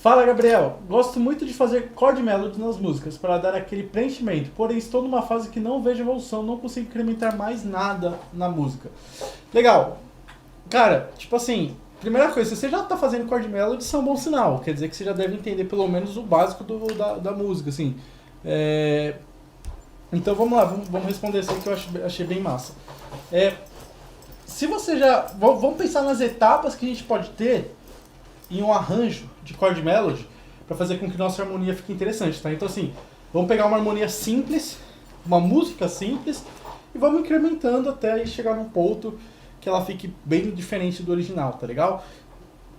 Fala, Gabriel. Gosto muito de fazer chord melody nas músicas para dar aquele preenchimento, porém estou numa fase que não vejo evolução, não consigo incrementar mais nada na música. Legal. Cara, tipo assim, primeira coisa, se você já tá fazendo chord melody, isso é um bom sinal. Quer dizer que você já deve entender pelo menos o básico da música, assim. É, Então vamos lá, vamos responder isso aí que eu achei bem massa. Se você já. Vamos pensar nas etapas que a gente pode ter em um arranjo de chord melody para fazer com que nossa harmonia fique interessante, tá? Então assim, vamos pegar uma harmonia simples, uma música simples e vamos incrementando até aí chegar num ponto que ela fique bem diferente do original, tá legal?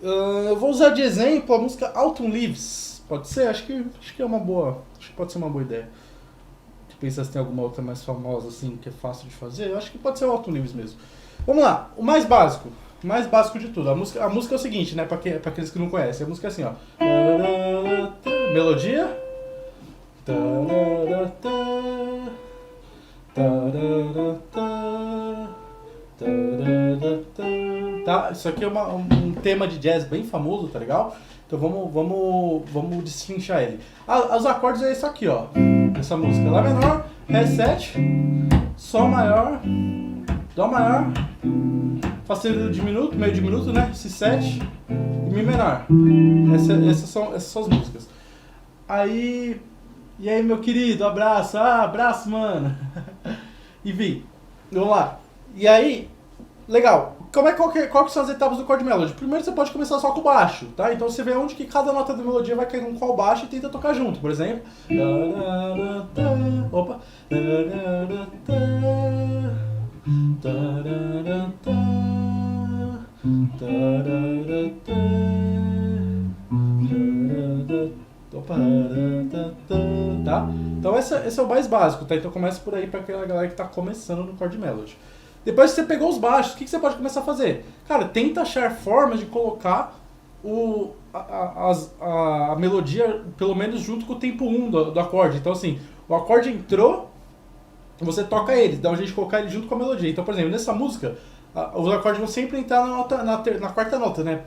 Eu vou usar de exemplo a música Autumn Leaves. Pode ser? Acho que é uma boa. Acho que pode ser uma boa ideia. Pensa se tem alguma outra mais famosa assim que é fácil de fazer. Eu acho que pode ser o Autumn Leaves mesmo. Vamos lá, o mais básico. O mais básico de tudo. A música é o seguinte, né? Pra aqueles que não conhecem. A música é assim, ó. Melodia. Tá? Isso aqui é um tema de jazz bem famoso, tá legal? Então vamos destrinchar ele. Os acordes é isso aqui, ó. Essa música. Lá menor, Ré 7, Sol maior, Dó maior, Fá sustenido diminuto, meio diminuto, né? Si7 e Mi menor. Essas são as músicas. E aí, meu querido, abraço. Abraço, mano. E Vi, vamos lá. E aí, legal. Qual que são as etapas do chord melody? Primeiro você pode começar só com o baixo, tá? Então você vê onde que cada nota da melodia vai cair com qual baixo e tenta tocar junto, por exemplo. Opa. Opa. Tá? Então esse é o mais básico, tá? Então começa por aí pra aquela galera que tá começando no chord melody. Depois que você pegou os baixos, o que você pode começar a fazer? Cara, tenta achar formas de colocar a melodia, pelo menos junto com o tempo 1 do acorde. Então assim, o acorde entrou, você toca ele, dá um jeito de colocar ele junto com a melodia. Então, por exemplo, nessa música, os acordes vão sempre entrar na quarta nota, né?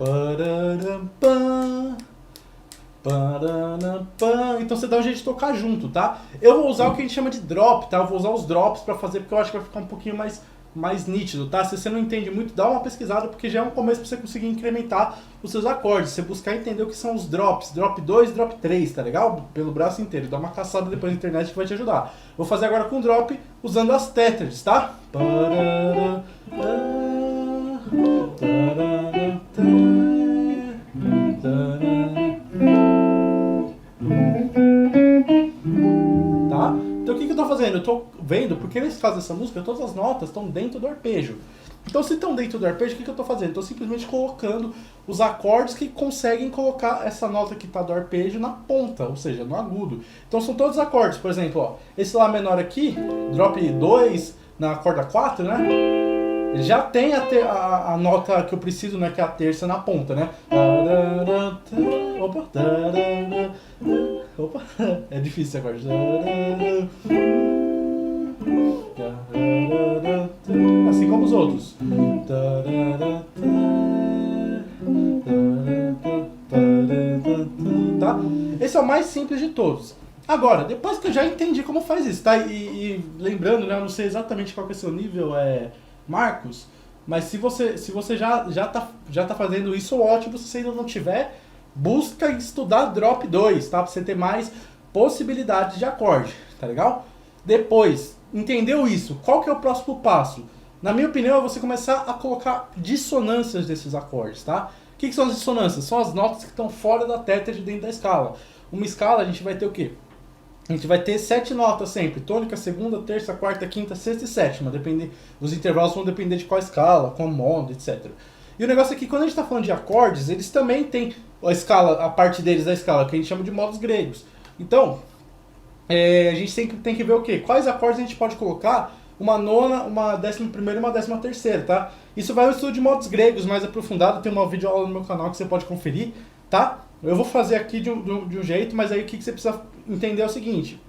Então você dá um jeito de tocar junto, tá? Eu vou usar o que a gente chama de drop, tá? Eu vou usar os drops pra fazer, porque eu acho que vai ficar um pouquinho mais nítido, tá? Se você não entende muito, dá uma pesquisada, porque já é um começo pra você conseguir incrementar os seus acordes. Você buscar entender o que são os drops, drop 2 e drop 3, tá legal? Pelo braço inteiro. Dá uma caçada depois na internet que vai te ajudar. Vou fazer agora com drop, usando as tétras, tá? Tá? Então o que eu tô fazendo? Eu tô vendo, porque nesse caso dessa música, todas as notas estão dentro do arpejo. Então se estão dentro do arpejo, o que eu tô fazendo? Estou simplesmente colocando os acordes que conseguem colocar essa nota que está do arpejo na ponta, ou seja, no agudo. Então são todos os acordes, por exemplo, ó, esse Lá menor aqui, drop 2 na corda 4, né? Ele já tem a nota que eu preciso, né, que é a terça na ponta, né? Opa, é difícil agora. Assim como os outros. Tá? Esse é o mais simples de todos. Agora, depois que eu já entendi como faz isso, tá? E lembrando, né, eu não sei exatamente qual que é o seu nível, Marcos, mas se você já tá fazendo isso, ótimo. Se você ainda não tiver, busca estudar drop 2, tá? Pra você ter mais possibilidades de acorde, tá legal? Depois, entendeu isso? Qual que é o próximo passo? Na minha opinião, é você começar a colocar dissonâncias desses acordes, tá? O que são as dissonâncias? São as notas que estão fora da tétrade dentro da escala. Uma escala a gente vai ter o quê? A gente vai ter 7 notas sempre, tônica, segunda, terça, quarta, quinta, sexta e sétima. Os intervalos vão depender de qual escala, qual modo, etc. E o negócio é que quando a gente está falando de acordes, eles também têm a parte deles da escala, que a gente chama de modos gregos. Então, a gente tem que ver o quê? Quais acordes a gente pode colocar uma nona, uma 11ª e uma 13ª, tá? Isso vai ao estudo de modos gregos mais aprofundado, tem uma videoaula no meu canal que você pode conferir, tá? Eu vou fazer aqui de um jeito, mas aí o que você precisa entender é o seguinte.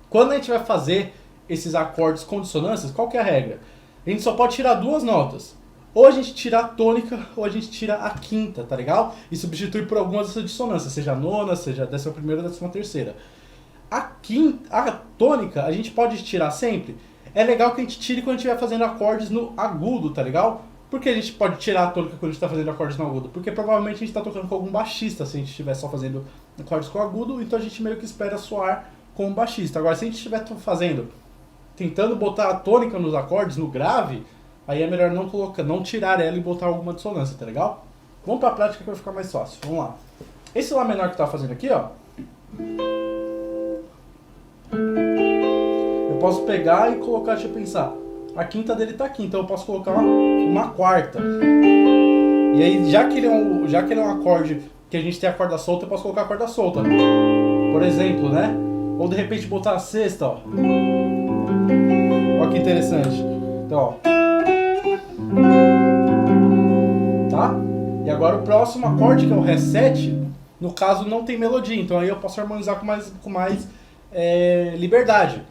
Quando a gente vai fazer esses acordes com dissonâncias, qual que é a regra? A gente só pode tirar 2 notas. ou a gente tira a tônica, ou a gente tira a quinta, tá legal? E substitui por algumas dessas dissonâncias, seja a nona, seja a 11ª ou 13ª. A tônica, a gente pode tirar sempre. É legal que a gente tire quando a gente estiver fazendo acordes no agudo, tá legal? Por que a gente pode tirar a tônica quando a gente está fazendo acordes no agudo? Porque provavelmente a gente está tocando com algum baixista, se a gente estiver só fazendo acordes com agudo, então a gente meio que espera soar com o baixista. Agora, se a gente estiver tentando botar a tônica nos acordes, no grave, aí é melhor não tirar ela e botar alguma dissonância, tá legal? Vamos pra prática que vai ficar mais fácil. Vamos lá. Esse Lá menor que eu tava fazendo aqui, ó. Eu posso pegar e colocar, deixa eu pensar. A quinta dele tá aqui, então eu posso colocar uma quarta. E aí, já que ele é um acorde que a gente tem a corda solta, eu posso colocar a corda solta. Por exemplo, né? Ou de repente botar a sexta, ó. Olha que interessante. Então, ó. Tá? E agora o próximo acorde, que é o Ré7, no caso não tem melodia, então aí eu posso harmonizar com mais liberdade.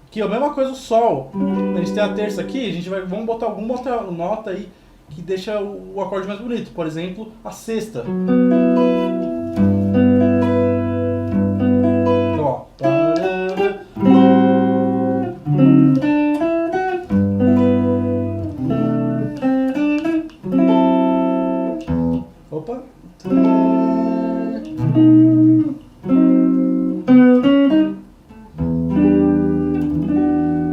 Aqui, ó, a mesma coisa o Sol. A gente tem a terça aqui, vamos botar alguma outra nota aí que deixa o acorde mais bonito. Por exemplo, a sexta. Então, ó. Opa.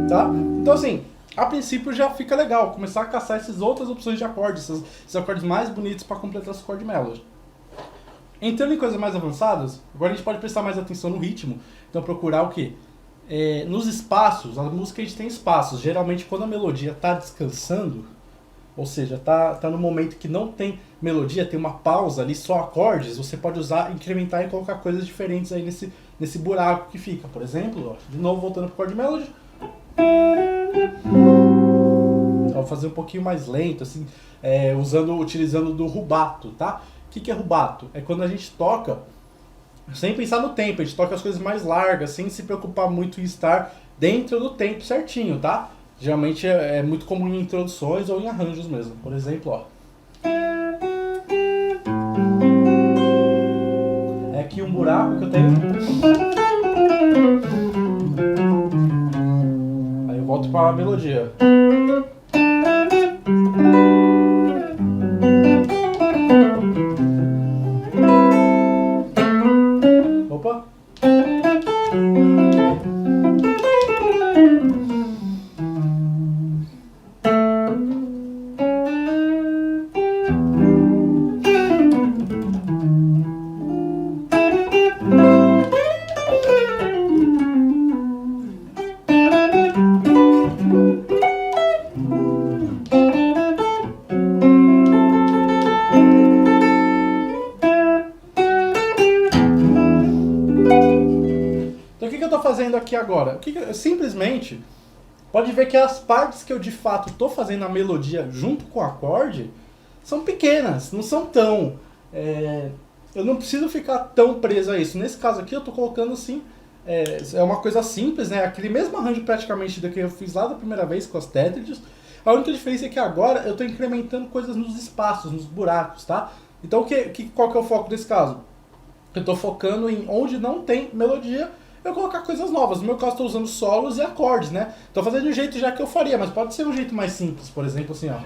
Tá? Então assim, a princípio já fica legal começar a caçar essas outras opções de acordes, esses acordes mais bonitos para completar esse chord melody. Entrando em coisas mais avançadas, agora a gente pode prestar mais atenção no ritmo, então procurar o quê? Nos espaços, a música a gente tem espaços, geralmente quando a melodia está descansando, ou seja, tá no momento que não tem melodia, tem uma pausa ali, só acordes, você pode usar, incrementar e colocar coisas diferentes aí nesse buraco que fica. Por exemplo, ó, de novo voltando pro chord melody. Vou fazer um pouquinho mais lento, assim, utilizando do rubato, tá? O que é rubato? É quando a gente toca, sem pensar no tempo, a gente toca as coisas mais largas, sem se preocupar muito em estar dentro do tempo certinho, tá? Geralmente é muito comum em introduções ou em arranjos mesmo. Por exemplo, ó. É aqui um buraco que eu tenho. Aí eu volto para a melodia. Opa! Fazendo aqui agora? Simplesmente, pode ver que as partes que eu de fato estou fazendo a melodia junto com o acorde são pequenas, não são tão... eu não preciso ficar tão preso a isso. Nesse caso aqui eu estou colocando assim, é uma coisa simples, né? Aquele mesmo arranjo praticamente do que eu fiz lá da primeira vez com as tétrides. A única diferença é que agora eu estou incrementando coisas nos espaços, nos buracos, tá? Então qual que é o foco desse caso? Eu estou focando em onde não tem melodia, eu colocar coisas novas. No meu caso, estou usando solos e acordes, né? Estou fazendo de um jeito já que eu faria, mas pode ser um jeito mais simples. Por exemplo, assim, ó.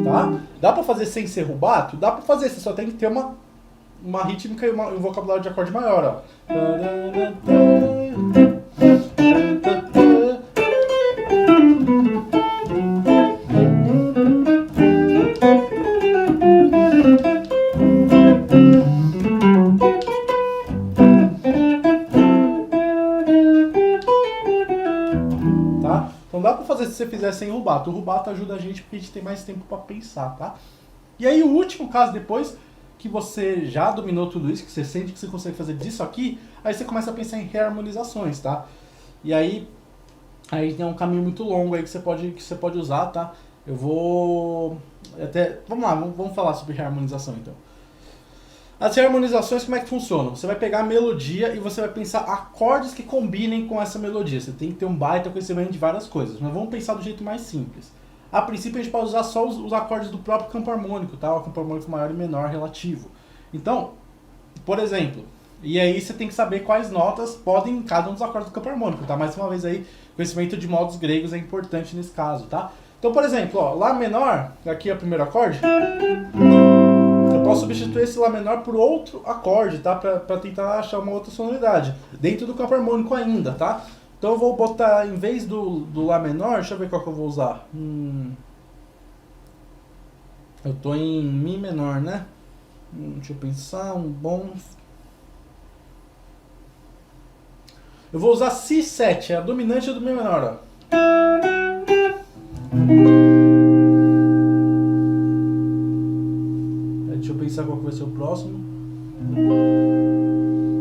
Tá? Dá pra fazer sem ser rubato? Dá pra fazer, você só tem que ter uma rítmica e um vocabulário de acorde maior, ó. Tá? Então dá pra fazer se você fizer sem rubato. O rubato ajuda a gente porque a gente tem mais tempo pra pensar, tá? E aí o último caso depois que você já dominou tudo isso, que você sente que você consegue fazer disso aqui, aí você começa a pensar em reharmonizações, tá? E aí tem um caminho muito longo aí que você pode usar, tá? Eu vou até, vamos lá, vamos falar sobre reharmonização então. As reharmonizações, como é que funcionam? Você vai pegar a melodia e você vai pensar acordes que combinem com essa melodia. Você tem que ter um baita conhecimento de várias coisas, mas vamos pensar do jeito mais simples. A princípio a gente pode usar só os acordes do próprio campo harmônico, tá? O campo harmônico maior e menor relativo. Então, por exemplo, e aí você tem que saber quais notas podem em cada um dos acordes do campo harmônico, tá? Mais uma vez aí, conhecimento de modos gregos é importante nesse caso, tá? Então, por exemplo, ó, Lá menor, aqui é o primeiro acorde. Eu posso substituir esse Lá menor por outro acorde, tá? Pra tentar achar uma outra sonoridade. Dentro do campo harmônico ainda, tá? Então eu vou botar, em vez do Lá menor, deixa eu ver qual que eu vou usar. Eu tô em Mi menor, né? Deixa eu pensar, um bom... Eu vou usar Si7, é a dominante do Mi menor, ó. Deixa eu pensar qual que vai ser o próximo.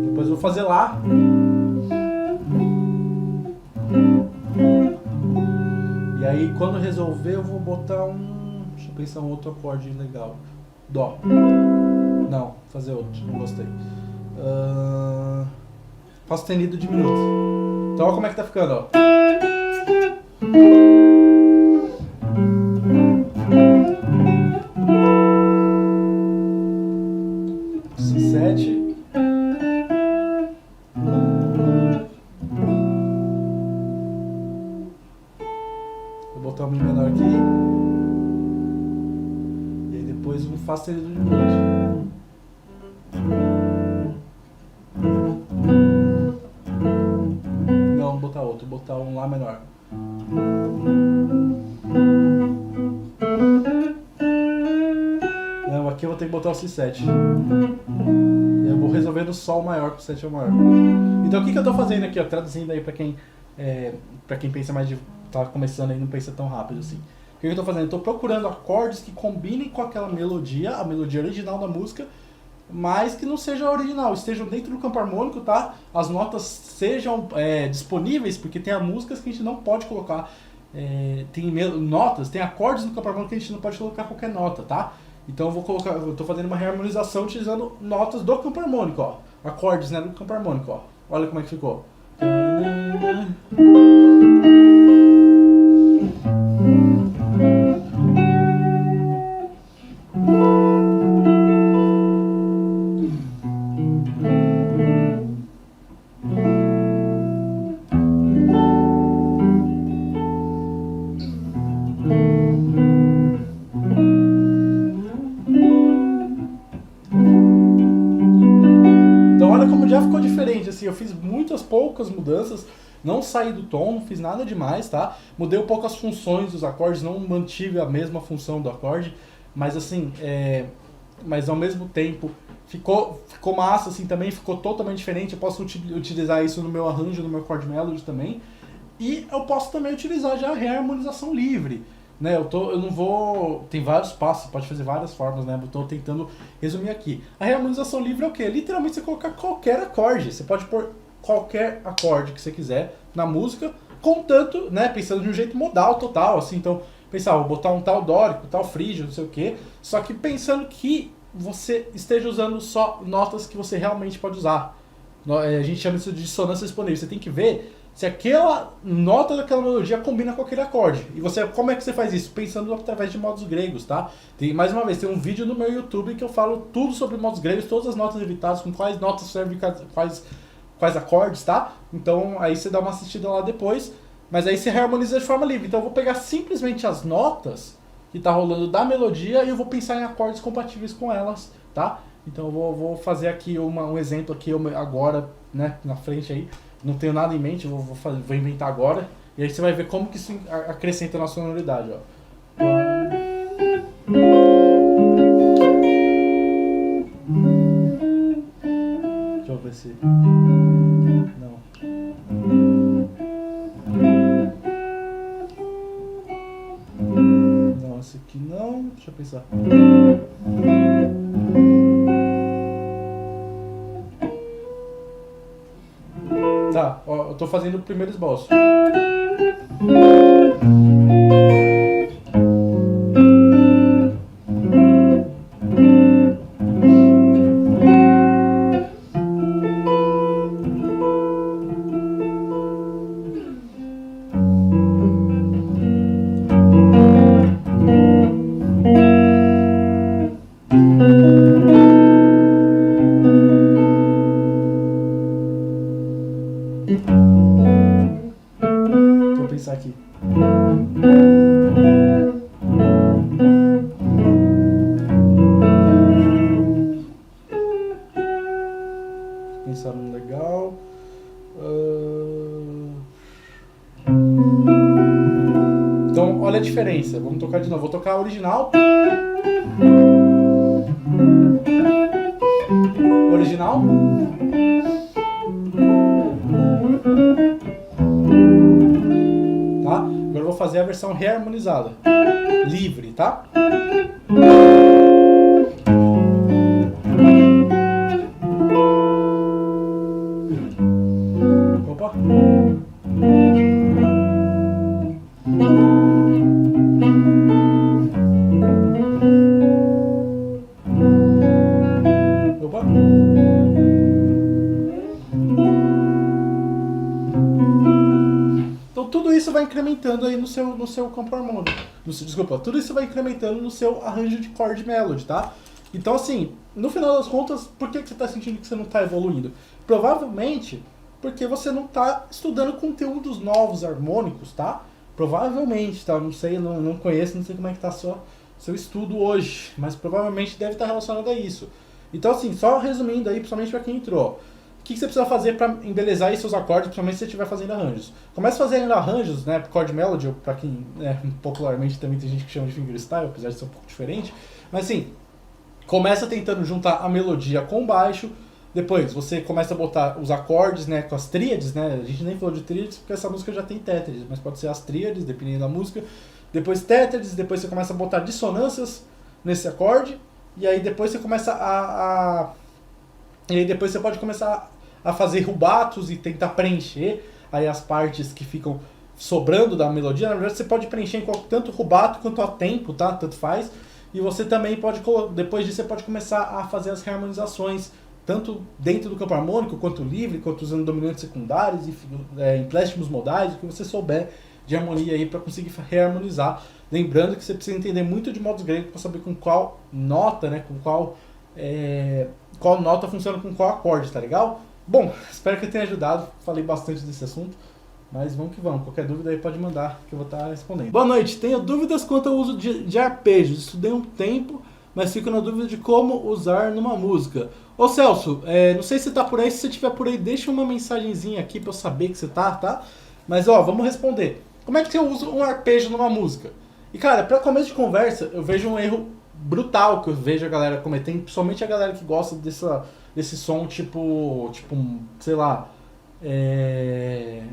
Depois eu vou fazer Lá. E aí quando resolver eu vou botar deixa eu pensar um outro acorde legal. Dó. Não, fazer outro, não gostei. Fá sustenido diminuto. Então olha como é que tá ficando, ó. Si7. Vou botar um Mi menor aqui. E aí depois um Fá sustenido diminuto. Não, vou botar outro, vou botar um Lá menor. Não, aqui eu vou ter que botar o Si7. Eu vou resolver no Sol maior, que o 7 é o maior. Então o que eu tô fazendo aqui, ó, traduzindo aí pra quem pensa mais tá começando aí e não pensa tão rápido assim. O que eu tô fazendo? Eu tô procurando acordes que combinem com aquela melodia, a melodia original da música, mas que não seja original, estejam dentro do campo harmônico, tá? As notas sejam disponíveis, porque tem músicas que a gente não pode colocar, tem notas, tem acordes no campo harmônico que a gente não pode colocar qualquer nota, tá? Então eu tô fazendo uma reharmonização utilizando notas do campo harmônico, ó. Acordes, né, do campo harmônico, ó. Olha como é que ficou. Já ficou diferente, assim, eu fiz poucas mudanças, não saí do tom, não fiz nada demais, tá? Mudei um pouco as funções dos acordes, não mantive a mesma função do acorde, mas assim, mas ao mesmo tempo ficou massa, assim, também ficou totalmente diferente. Eu posso utilizar isso no meu arranjo, no meu chord melody também, e eu posso também utilizar já a reharmonização livre. Né, eu não vou... Tem vários passos, pode fazer várias formas, né? Eu tô tentando resumir aqui. A reharmonização livre é o quê? Literalmente você colocar qualquer acorde. Você pode pôr qualquer acorde que você quiser na música, contanto, né? Pensando de um jeito modal total, assim. Então, pensar, vou botar um tal dórico, tal frígio, não sei o quê. Só que pensando que você esteja usando só notas que você realmente pode usar. A gente chama isso de dissonância disponível. Você tem que ver se aquela nota daquela melodia combina com aquele acorde. E como é que você faz isso? Pensando através de modos gregos, tá? Mais uma vez, tem um vídeo no meu YouTube que eu falo tudo sobre modos gregos, todas as notas evitadas, com quais notas servem quais acordes, tá? Então aí você dá uma assistida lá depois, mas aí você reharmoniza de forma livre. Então eu vou pegar simplesmente as notas que tá rolando da melodia e eu vou pensar em acordes compatíveis com elas, tá? Então eu vou fazer aqui um exemplo aqui agora, né, na frente aí. Não tenho nada em mente, vou inventar agora. E aí você vai ver como que isso acrescenta na sonoridade, ó. Deixa eu ver se... Não. Não, esse aqui não. Deixa eu pensar. Tá, ó, eu tô fazendo o primeiro esboço. Deixa eu pensar aqui. Pensar num legal. Então, olha a diferença. Vamos tocar de novo. Vou tocar a original. Original. Tá? Agora eu vou fazer a versão reharmonizada. Livre, tá? Opa. Opa. Então tudo isso vai incrementando aí no seu campo harmônico. Desculpa, tudo isso vai incrementando no seu arranjo de chord melody, tá? Então assim, no final das contas, por que você está sentindo que você não está evoluindo? Provavelmente porque você não está estudando conteúdos novos harmônicos, tá? Provavelmente, tá? Não sei, não conheço, não sei como é que tá seu estudo hoje, mas provavelmente deve estar relacionado a isso. Então assim, só resumindo aí, principalmente para quem entrou, o que você precisa fazer para embelezar aí seus acordes, principalmente se você estiver fazendo arranjos? Comece fazendo arranjos, né, chord melody, ou para quem, popularmente também tem gente que chama de fingerstyle, apesar de ser um pouco diferente, mas assim, começa tentando juntar a melodia com o baixo, depois você começa a botar os acordes, né, com as tríades, né, a gente nem falou de tríades porque essa música já tem tétrades, mas pode ser as tríades, dependendo da música, depois tétrades, depois você começa a botar dissonâncias nesse acorde, e aí depois você começa e aí depois você pode começar a fazer rubatos e tentar preencher aí as partes que ficam sobrando da melodia. Na verdade você pode preencher em tanto rubato quanto a tempo, tá? Tanto faz. E você também pode, depois disso você pode começar a fazer as reharmonizações, tanto dentro do campo harmônico, quanto livre, quanto usando dominantes secundários, empléstimos modais, o que você souber de harmonia aí para conseguir reharmonizar. Lembrando que você precisa entender muito de modos gregos para saber com qual nota, né, com qual nota funciona com qual acorde, tá legal? Bom, espero que eu tenha ajudado, falei bastante desse assunto, mas vamos que vamos. Qualquer dúvida aí pode mandar que eu vou estar respondendo. Boa noite, tenho dúvidas quanto ao uso de arpejos. Estudei um tempo, mas fico na dúvida de como usar numa música. Ô Celso, não sei se você tá por aí, se você estiver por aí, deixa uma mensagenzinha aqui pra eu saber que você tá? Mas ó, vamos responder. Como é que você usa um arpejo numa música? E cara, pra começo de conversa, eu vejo um erro brutal que eu vejo a galera cometendo, principalmente a galera que gosta desse som tipo, sei lá,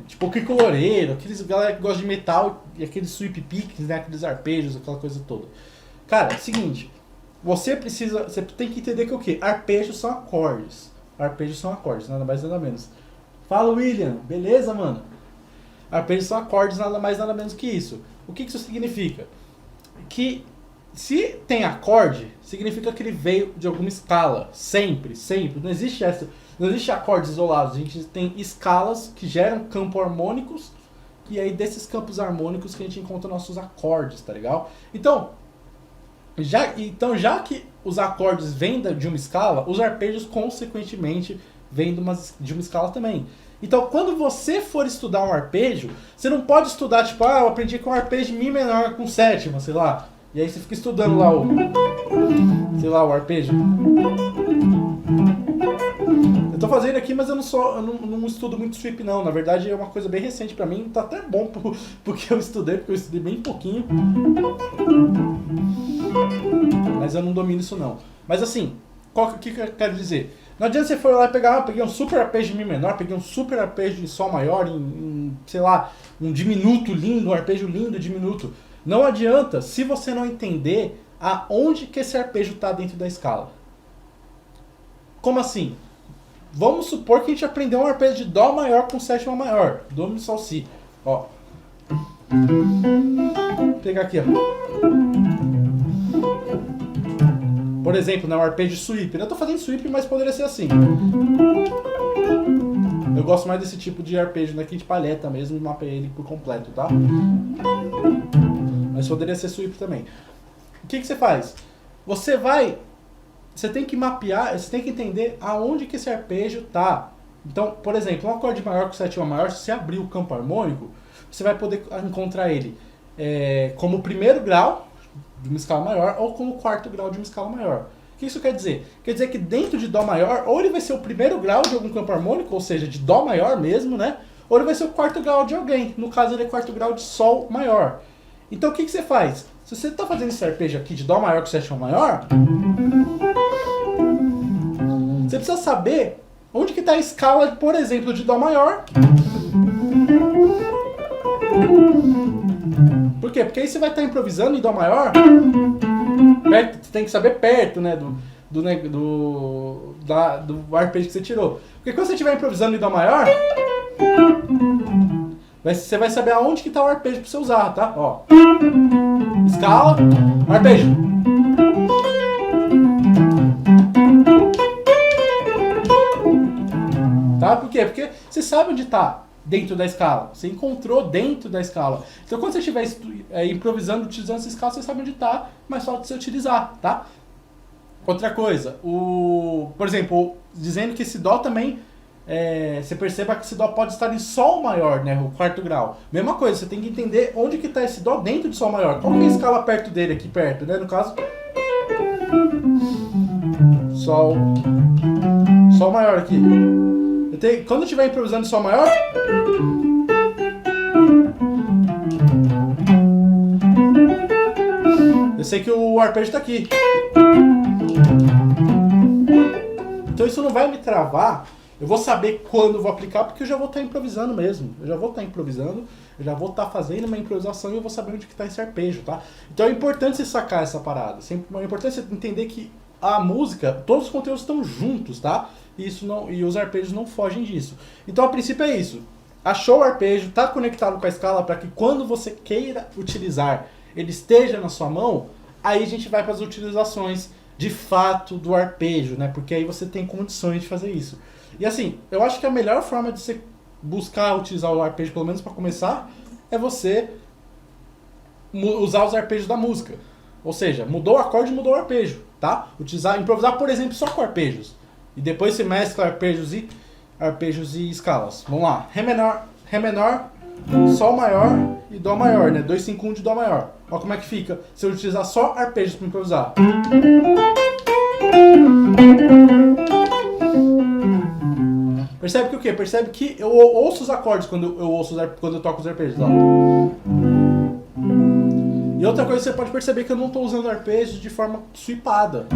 tipo o Kiko Loureiro, aqueles galera que gosta de metal e aqueles sweep picks, né, aqueles arpejos, aquela coisa toda. Cara, seguinte, você tem que entender que o quê? Arpejos são acordes. Arpejos são acordes, nada mais nada menos. Fala, William, beleza, mano? Arpejos são acordes, nada mais nada menos que isso. O que isso significa? Que se tem acorde, significa que ele veio de alguma escala. Sempre. Não existe acordes isolados. A gente tem escalas que geram campos harmônicos. E aí desses campos harmônicos que a gente encontra nossos acordes, tá legal? Então, já que os acordes vêm de uma escala, os arpejos consequentemente vêm de uma escala também. Então, quando você for estudar um arpejo, você não pode estudar, tipo, eu aprendi com um arpejo de Mi menor com sétima, sei lá. E aí você fica estudando lá o arpejo. Eu tô fazendo aqui, mas eu não estudo muito sweep não. Na verdade é uma coisa bem recente pra mim. Tá até bom porque eu estudei bem pouquinho. Mas eu não domino isso não. Mas assim, o que eu quero dizer? Não adianta você for lá e peguei um super arpejo de Mi menor, peguei um super arpejo de Sol maior sei lá, um diminuto lindo, um arpejo lindo, diminuto. Não adianta se você não entender aonde que esse arpejo está dentro da escala. Como assim? vamos supor que a gente aprendeu um arpejo de Dó maior com sétima maior. Dó, Mi, Sol, Si. Ó. Vou pegar aqui, ó. Por exemplo, né, o arpejo sweep. Eu tô fazendo sweep, mas poderia ser assim. Eu gosto mais desse tipo de arpejo daqui de palheta mesmo e mapeei ele por completo, tá? Mas poderia ser sweep também. O que você faz? Você tem que mapear, você tem que entender aonde que esse arpejo tá. Então, por exemplo, um acorde maior com sétima maior, se você abrir o campo harmônico, você vai poder encontrar ele como primeiro grau de uma escala maior ou como quarto grau de uma escala maior. O que isso quer dizer? Quer dizer que dentro de Dó maior, ou ele vai ser o primeiro grau de algum campo harmônico, ou seja, de Dó maior mesmo, né? Ou ele vai ser o quarto grau de alguém. No caso, ele é quarto grau de Sol maior. Então, o que você faz? Se você está fazendo esse arpejo aqui de Dó maior com sétima maior, você precisa saber onde que está a escala, por exemplo, de Dó maior. Por quê? Porque aí você vai estar improvisando em Dó maior, perto, você tem que saber perto, né, do arpejo que você tirou. Porque quando você estiver improvisando em Dó maior, você vai saber aonde que está o arpejo para você usar, tá? Ó. Escala, arpejo. Tá? Por quê? Porque você sabe onde está dentro da escala. Você encontrou dentro da escala. Então quando você estiver improvisando, utilizando essa escala, você sabe onde está, mas falta você utilizar, tá? Outra coisa, por exemplo, dizendo que esse Dó também, você perceba que esse Dó pode estar em Sol maior, né? O quarto grau. Mesma coisa, você tem que entender onde que está esse Dó dentro de Sol maior. Qual que é a escala perto dele, aqui perto, né? No caso, Sol maior aqui. Quando eu estiver improvisando em Sol maior, eu sei que o arpejo está aqui. Então isso não vai me travar. Eu vou saber quando eu vou aplicar, porque eu já vou estar improvisando mesmo. Eu já vou estar fazendo uma improvisação e eu vou saber onde que está esse arpejo, tá? Então é importante você sacar essa parada. É importante você entender que a música, todos os conteúdos estão juntos, tá? E os arpejos não fogem disso. Então a princípio é isso. Achou o arpejo, está conectado com a escala para que quando você queira utilizar, ele esteja na sua mão, aí a gente vai para as utilizações de fato do arpejo, né? Porque aí você tem condições de fazer isso. E assim, eu acho que a melhor forma de você buscar utilizar o arpejo, pelo menos para começar, é você usar os arpejos da música. Ou seja, mudou o acorde, mudou o arpejo, tá? Improvisar, por exemplo, só com arpejos. E depois você mescla arpejos e escalas. Vamos lá. Ré menor, Sol maior e Dó maior, né? 2, 5, 1 de Dó maior. Olha como é que fica se eu utilizar só arpejos para improvisar. Percebe que o quê? Percebe que eu ouço os acordes quando eu toco os arpejos. Ó. E outra coisa que você pode perceber que eu não estou usando arpejos de forma sweepada.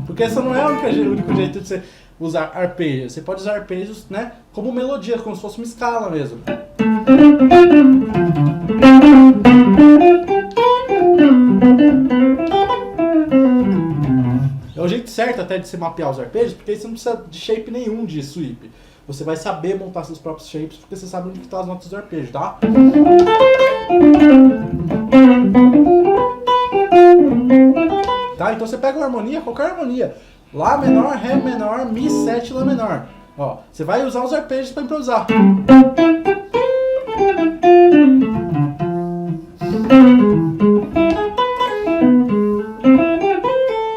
Porque esse não é o único jeito de você usar arpejos. Você pode usar arpejos, né, como melodia, como se fosse uma escala mesmo. É o jeito certo até de se mapear os arpejos, porque aí você não precisa de shape nenhum de sweep. Você vai saber montar seus próprios shapes, porque você sabe onde estão as notas do arpejo, tá? Tá? Então você pega uma harmonia, qualquer harmonia. Lá menor, Ré menor, Mi, 7, Lá menor. Ó, você vai usar os arpejos para improvisar.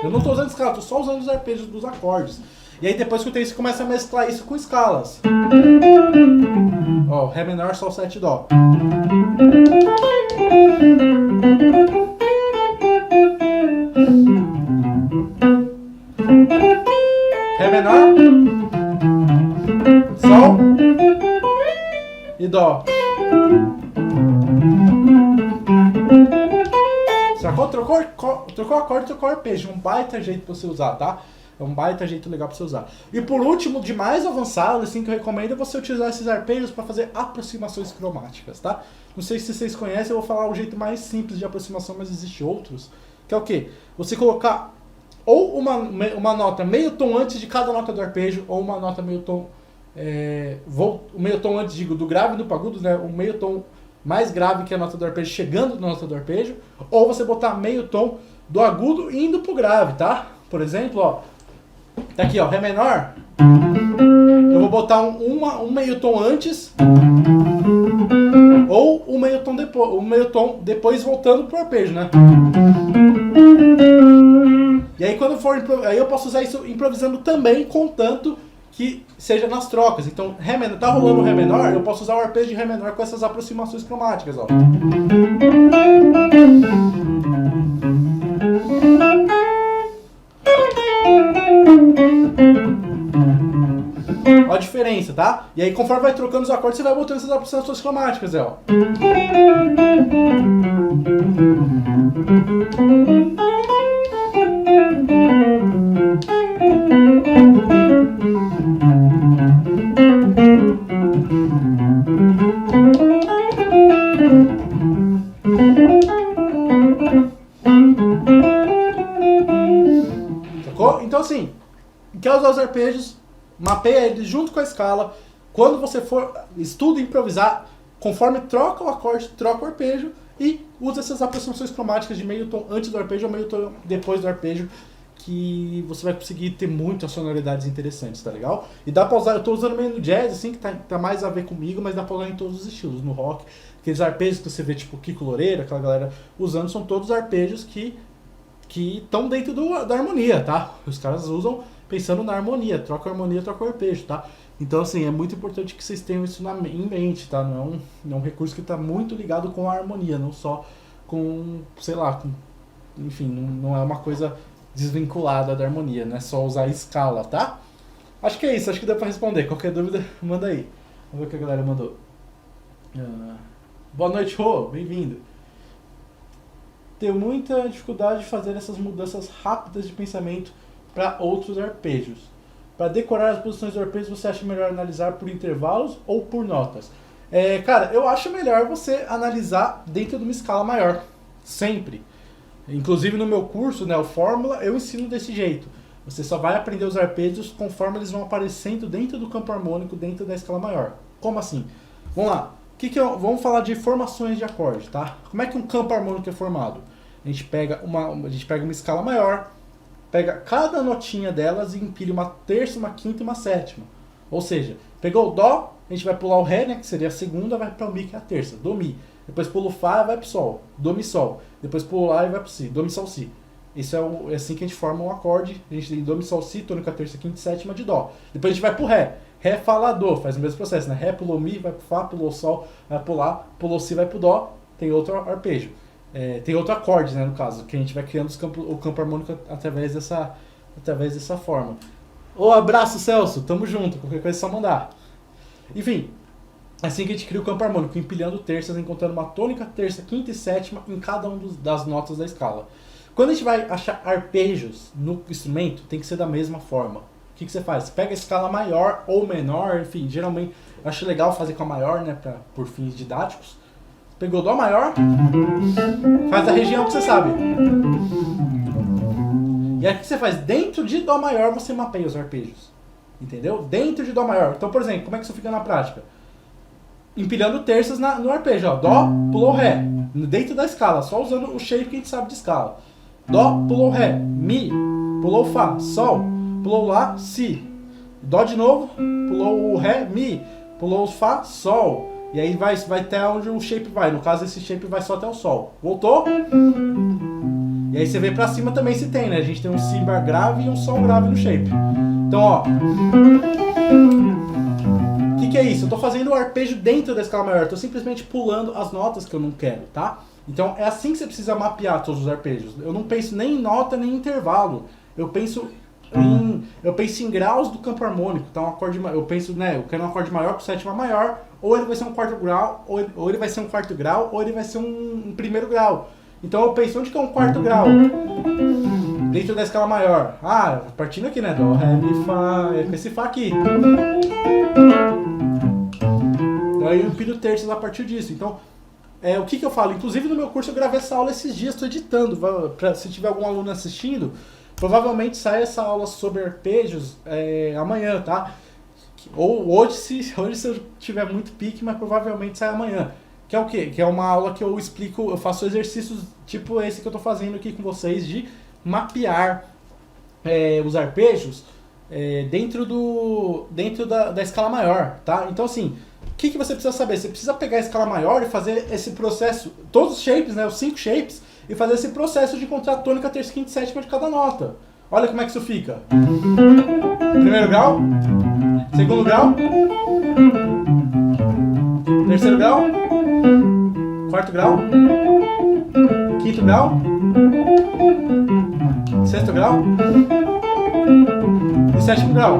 Eu não estou usando escala, estou só usando os arpejos dos acordes. E aí depois que eu tenho isso, começa a mesclar isso com escalas. Ó, Ré menor, Sol, 7, Dó. Ré menor, Sol e Dó. Sacou? Trocou o acorde, trocou o arpejo. Um baita jeito pra você usar, tá? É um baita jeito legal pra você usar. E por último, de mais avançado, assim, que eu recomendo é você utilizar esses arpejos para fazer aproximações cromáticas, tá? Não sei se vocês conhecem, eu vou falar o jeito mais simples de aproximação, mas existe outros. Que é o quê? Você colocar ou uma nota meio tom antes de cada nota do arpejo, ou uma nota meio tom, o meio tom antes, digo, do grave e do agudo, né? O meio tom mais grave que a nota do arpejo chegando na nota do arpejo, ou você botar meio tom do agudo indo pro grave, tá? Por exemplo, ó, tá aqui, ó, Ré menor, eu vou botar um meio tom antes, ou o meio tom depois voltando pro arpejo, né? E aí quando for, aí eu posso usar isso improvisando também, contanto que seja nas trocas. Então, Ré menor, tá rolando o Ré menor, eu posso usar o arpejo de Ré menor com essas aproximações cromáticas, ó. Ó a diferença, tá? E aí conforme vai trocando os acordes, você vai botando essas aproximações cromáticas, ó. Sacou? Então assim, quer usar os arpejos, mapeia eles junto com a escala. Quando você for estuda improvisar, conforme troca o acorde, troca o arpejo e usa essas aproximações cromáticas de meio tom antes do arpejo ou meio tom depois do arpejo, que você vai conseguir ter muitas sonoridades interessantes, tá legal? E dá pra usar, eu tô usando meio no jazz, assim, que tá mais a ver comigo, mas dá pra usar em todos os estilos. No rock, aqueles arpejos que você vê, tipo Kiko Loureiro, aquela galera usando, são todos arpejos que estão dentro da harmonia, tá? Os caras usam pensando na harmonia, troca a harmonia, troca o arpejo, tá? Então, assim, é muito importante que vocês tenham isso em mente, tá? Não é um recurso que está muito ligado com a harmonia, não só com, sei lá, enfim, não é uma coisa desvinculada da harmonia, não é só usar a escala, tá? Acho que é isso, acho que dá pra responder. Qualquer dúvida, manda aí. Vamos ver o que a galera mandou. Boa noite, Rô, bem-vindo. Tenho muita dificuldade de fazer essas mudanças rápidas de pensamento para outros arpejos. Para decorar as posições do arpejo, você acha melhor analisar por intervalos ou por notas? Cara, eu acho melhor você analisar dentro de uma escala maior, sempre. Inclusive no meu curso, né, o Fórmula, eu ensino desse jeito. Você só vai aprender os arpejos conforme eles vão aparecendo dentro do campo harmônico, dentro da escala maior. Como assim? Vamos lá. Vamos falar de formações de acorde, tá? Como é que um campo harmônico é formado? A gente pega uma escala maior, pega cada notinha delas e empilha uma terça, uma quinta e uma sétima. Ou seja, pegou o Dó, a gente vai pular o Ré, né, que seria a segunda, vai para o Mi, que é a terça. Dó, Mi. Depois pula o Fá, vai para o Sol. Dó, Mi, Sol. Depois pula o Lá e vai para o Si. Dó, Mi, Sol, Si. Isso é assim que a gente forma um acorde. A gente tem Dó, Mi, Sol, Si, tônica, terça, quinta e sétima de Dó. Depois a gente vai para o Ré. Ré, Fá, Lá, Dó. Faz o mesmo processo, né? Ré, pulou Mi, vai para o Fá, pulou o Sol, vai para o Lá, pulou o Si, vai para o Dó. Tem outro arpejo. Tem outro acorde, né, no caso, que a gente vai criando o campo harmônico através dessa forma. Abraço, Celso, tamo junto, qualquer coisa é só mandar. Enfim, assim que a gente cria o campo harmônico, empilhando terças, encontrando uma tônica, terça, quinta e sétima em cada uma das notas da escala. Quando a gente vai achar arpejos no instrumento, tem que ser da mesma forma. O que você faz? Você pega a escala maior ou menor, enfim, geralmente eu acho legal fazer com a maior, né, por fins didáticos. Pegou Dó maior, faz a região que você sabe. E aí o que você faz? Dentro de Dó maior você mapeia os arpejos. Entendeu? Dentro de Dó maior. Então, por exemplo, como é que isso fica na prática? Empilhando terças no arpejo. Ó. Dó, pulou Ré. Dentro da escala, só usando o shape que a gente sabe de escala. Dó, pulou Ré. Mi, pulou Fá. Sol, pulou Lá, Si. Dó de novo, pulou o Ré, Mi, pulou o Fá, Sol. E aí vai até onde o shape vai. No caso, esse shape vai só até o Sol. Voltou? E aí você vê pra cima também se tem, né? A gente tem um Si bar grave e um Sol grave no shape. Então, ó. O que é isso? Eu tô fazendo o arpejo dentro da escala maior. Eu tô simplesmente pulando as notas que eu não quero, tá? Então, é assim que você precisa mapear todos os arpejos. Eu não penso nem em nota, nem em intervalo. Eu penso em graus do campo harmônico. Então, eu penso, né? Eu quero um acorde maior com sétima maior. Ou ele vai ser um quarto grau, ou ele vai ser um quarto grau, ou ele vai ser um primeiro grau. Então eu penso, onde que é um quarto grau? Dentro da escala maior. Partindo aqui, né? Dó, Ré, Mi, Fá, com esse Fá aqui. Aí eu empilho terças a partir disso. Então, o que eu falo? Inclusive no meu curso eu gravei essa aula esses dias, estou editando. Se tiver algum aluno assistindo, Provavelmente sai essa aula sobre arpejos amanhã, tá? Ou hoje se eu tiver muito pique, mas provavelmente sai amanhã. Que é o quê? Que é uma aula que eu explico, eu faço exercícios tipo esse que eu tô fazendo aqui com vocês, de mapear os arpejos dentro da escala maior, tá? Então assim, o que você precisa saber? Você precisa pegar a escala maior e fazer esse processo, todos os shapes, né, os 5 shapes, e fazer esse processo de encontrar a tônica, terça, quinta e sétima de cada nota. Olha como é que isso fica. Primeiro grau, segundo grau, terceiro grau, quarto grau, quinto grau, sexto grau e sétimo grau.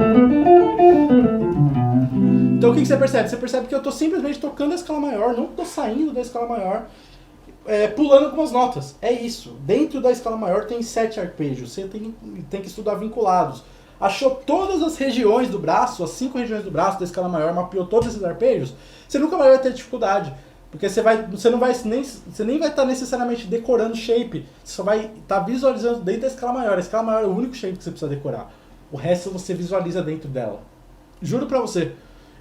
Então o que você percebe? Você percebe que eu estou simplesmente tocando a escala maior, não estou saindo da escala maior, pulando algumas notas. É isso. Dentro da escala maior tem 7 arpejos. Você tem que estudar vinculados. Achou todas as regiões do braço, as 5 regiões do braço da escala maior, mapeou todos esses arpejos, você nunca vai ter dificuldade. Porque você nem vai estar necessariamente decorando shape, você só vai estar visualizando dentro da escala maior. A escala maior é o único shape que você precisa decorar. O resto você visualiza dentro dela. Juro pra você.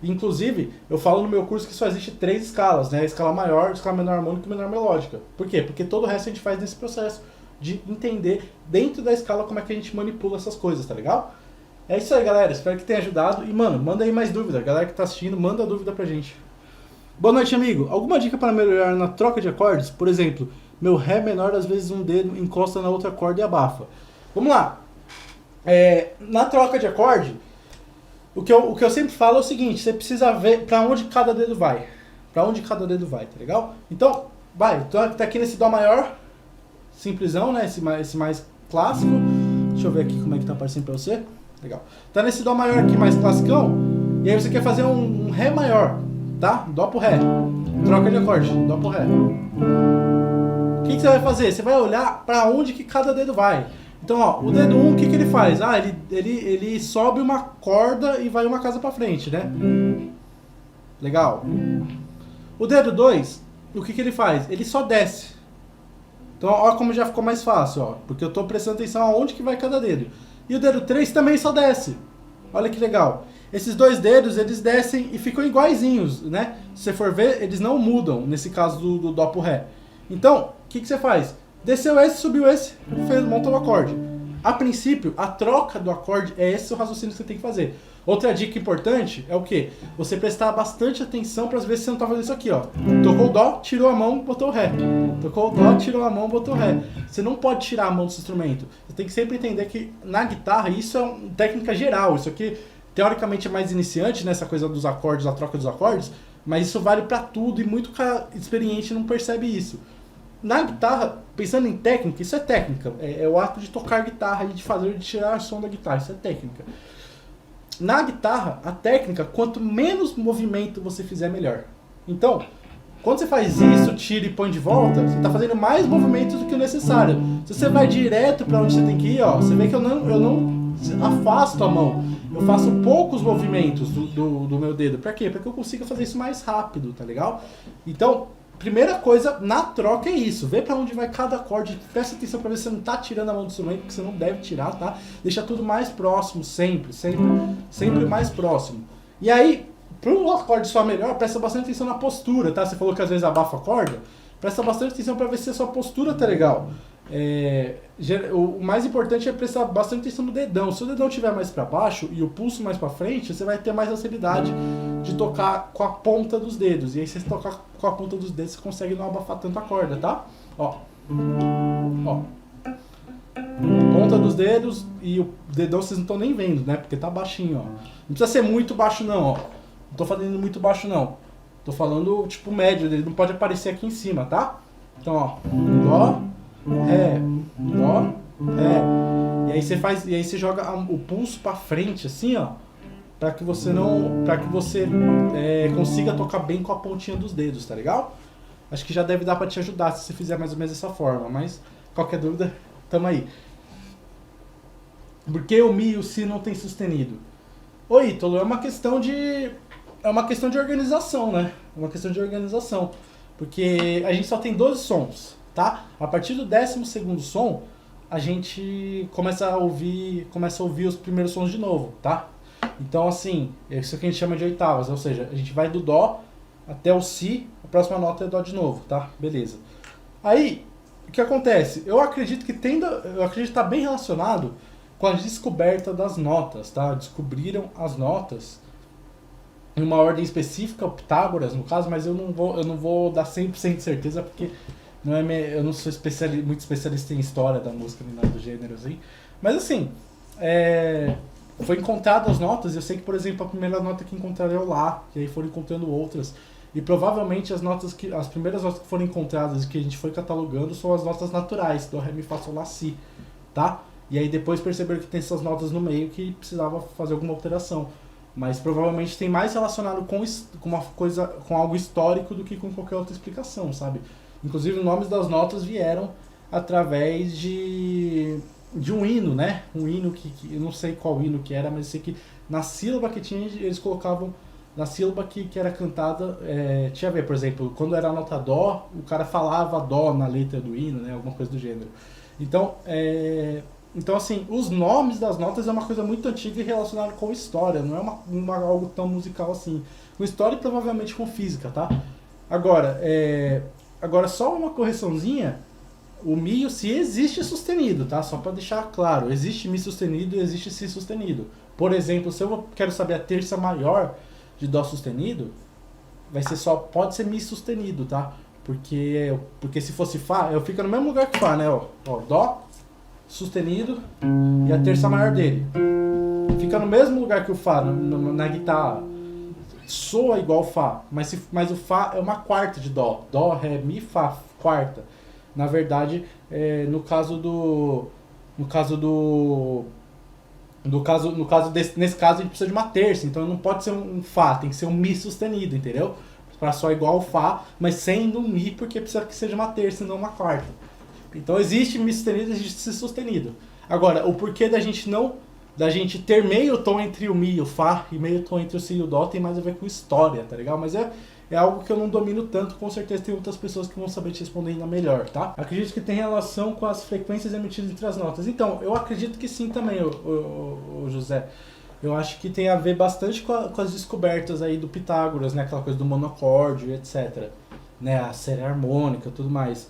Inclusive, eu falo no meu curso que só existe 3 escalas, né? A escala maior, a escala menor harmônica e menor melódica. Por quê? Porque todo o resto a gente faz nesse processo de entender dentro da escala como é que a gente manipula essas coisas, tá legal? É isso aí, galera. Espero que tenha ajudado. E, mano, manda aí mais dúvida. Galera que tá assistindo, manda dúvida pra gente. Boa noite, amigo. Alguma dica para melhorar na troca de acordes? Por exemplo, meu Ré menor, às vezes um dedo encosta na outra corda e abafa. Vamos lá. Na troca de acorde, o que eu sempre falo é o seguinte, você precisa ver para onde cada dedo vai. Para onde cada dedo vai, tá legal? Então, tá aqui nesse Dó maior, simplesão, né? Esse mais clássico. Deixa eu ver aqui como é que tá aparecendo para você. Legal. Tá nesse Dó maior aqui, mais classicão, e aí você quer fazer um Ré maior, tá? Dó pro Ré. Troca de acorde, Dó pro Ré. O que você vai fazer? Você vai olhar para onde que cada dedo vai. Então, ó, o dedo 1, o que ele faz? Ele sobe uma corda e vai uma casa pra frente, né? Legal. O dedo 2, o que ele faz? Ele só desce. Então, ó como já ficou mais fácil, ó. Porque eu tô prestando atenção aonde que vai cada dedo. E o dedo 3 também só desce. Olha que legal. Esses 2 dedos, eles descem e ficam iguaizinhos, né? Se você for ver, eles não mudam, nesse caso do Dó pro Ré. Então, o que você faz? Desceu esse, subiu esse, montou o acorde. A princípio, a troca do acorde é esse o raciocínio que você tem que fazer. Outra dica importante é o quê? Você prestar bastante atenção para ver se você não está fazendo isso aqui, ó. Tocou o Dó, tirou a mão, botou o Ré. Tocou o Dó, tirou a mão, botou o Ré. Você não pode tirar a mão desse instrumento. Você tem que sempre entender que na guitarra, isso é uma técnica geral. Isso aqui, teoricamente, é mais iniciante, nessa coisa dos acordes, a troca dos acordes, mas isso vale para tudo e muito cara experiente não percebe isso. Na guitarra, pensando em técnica, isso é técnica. É o ato de tocar guitarra e de tirar o som da guitarra. Isso é técnica. Na guitarra, a técnica, quanto menos movimento você fizer, melhor. Então, quando você faz isso, tira e põe de volta, você está fazendo mais movimentos do que o necessário. Se você vai direto para onde você tem que ir, ó, você vê que eu não afasto a mão. Eu faço poucos movimentos do meu dedo. Para quê? Para que eu consiga fazer isso mais rápido, tá legal? Então, primeira coisa na troca é isso, vê pra onde vai cada acorde, presta atenção pra ver se você não tá tirando a mão do instrumento, porque você não deve tirar, tá? Deixa tudo mais próximo, sempre mais próximo. E aí, pro acorde soar melhor, presta bastante atenção na postura, tá? Você falou que às vezes abafa a corda, presta bastante atenção pra ver se a sua postura tá legal. O mais importante é prestar bastante atenção no dedão. Se o dedão estiver mais para baixo e o pulso mais para frente, você vai ter mais facilidade de tocar com a ponta dos dedos. E aí, se você tocar com a ponta dos dedos, você consegue não abafar tanto a corda, tá? Ó. Ponta dos dedos e o dedão vocês não estão nem vendo, né? Porque tá baixinho, ó. Não precisa ser muito baixo não, ó. Não tô falando muito baixo não. Tô falando tipo médio, ele não pode aparecer aqui em cima, tá? Então, ó. Dó, Ré, Dó, Ré. E aí você joga o pulso pra frente, assim, ó, para que você consiga tocar bem com a pontinha dos dedos, tá legal? Acho que já deve dar pra te ajudar se você fizer mais ou menos dessa forma, mas qualquer dúvida, tamo aí. Por que o Mi e o Si não tem sustenido? Ô Ítalo, é uma questão de organização, né? É uma questão de organização, porque a gente só tem 12 sons. Tá? A partir do 12º som, a gente começa a ouvir os primeiros sons de novo, tá? Então, assim, é isso que a gente chama de oitavas, ou seja, a gente vai do Dó até o Si, a próxima nota é Dó de novo, tá? Beleza. Aí, o que acontece? Eu acredito que está bem relacionado com a descoberta das notas, tá? Descobriram as notas em uma ordem específica, o Pitágoras no caso, mas eu não vou dar 100% de certeza porque eu não sou muito especialista em história da música nem nada do gênero assim. Mas assim, foi encontrado as notas, eu sei que, por exemplo, a primeira nota que encontraram é o Lá, e aí foram encontrando outras. E provavelmente as primeiras notas que foram encontradas e que a gente foi catalogando são as notas naturais, do Ré, Mi, Fá, Sol, Lá, Si, tá? E aí depois perceberam que tem essas notas no meio que precisava fazer alguma alteração. Mas provavelmente tem mais relacionado com uma coisa, com algo histórico do que com qualquer outra explicação, sabe? Inclusive os nomes das notas vieram através de um hino, né? Um hino que eu não sei qual hino que era, mas eu sei que na sílaba que tinha, eles colocavam, na sílaba que era cantada, tinha a ver, por exemplo, quando era a nota Dó, o cara falava Dó na letra do hino, né? Alguma coisa do gênero. Então, assim, os nomes das notas é uma coisa muito antiga e relacionada com história, não é algo tão musical assim. Com história e provavelmente com física, tá? Agora só uma correçãozinha, o Mi e o Si existe sustenido, tá? Só para deixar claro, existe Mi sustenido e existe Si sustenido. Por exemplo, se eu quero saber a terça maior de Dó sustenido, pode ser Mi sustenido, tá? Porque se fosse Fá, eu fico no mesmo lugar que Fá, né? Ó, Dó sustenido e a terça maior dele. Fica no mesmo lugar que o Fá, na guitarra. Soa igual Fá, mas o Fá é uma quarta de Dó. Dó, Ré, Mi, Fá, quarta. Na verdade, nesse caso a gente precisa de uma terça, então não pode ser um Fá, tem que ser um Mi sustenido, entendeu? Para soar igual ao Fá, mas sendo um Mi, porque precisa que seja uma terça e não uma quarta. Então existe Mi sustenido e existe Si sustenido. Agora, o porquê da gente ter meio tom entre o Mi e o Fá e meio tom entre o Si e o Dó tem mais a ver com história, tá legal? Mas é algo que eu não domino tanto, com certeza tem outras pessoas que vão saber te responder ainda melhor, tá? Acredito que tem relação com as frequências emitidas entre as notas. Então, eu acredito que sim também, o José. Eu acho que tem a ver bastante com as descobertas aí do Pitágoras, né? Aquela coisa do monocórdio, etc. Né? A série harmônica e tudo mais.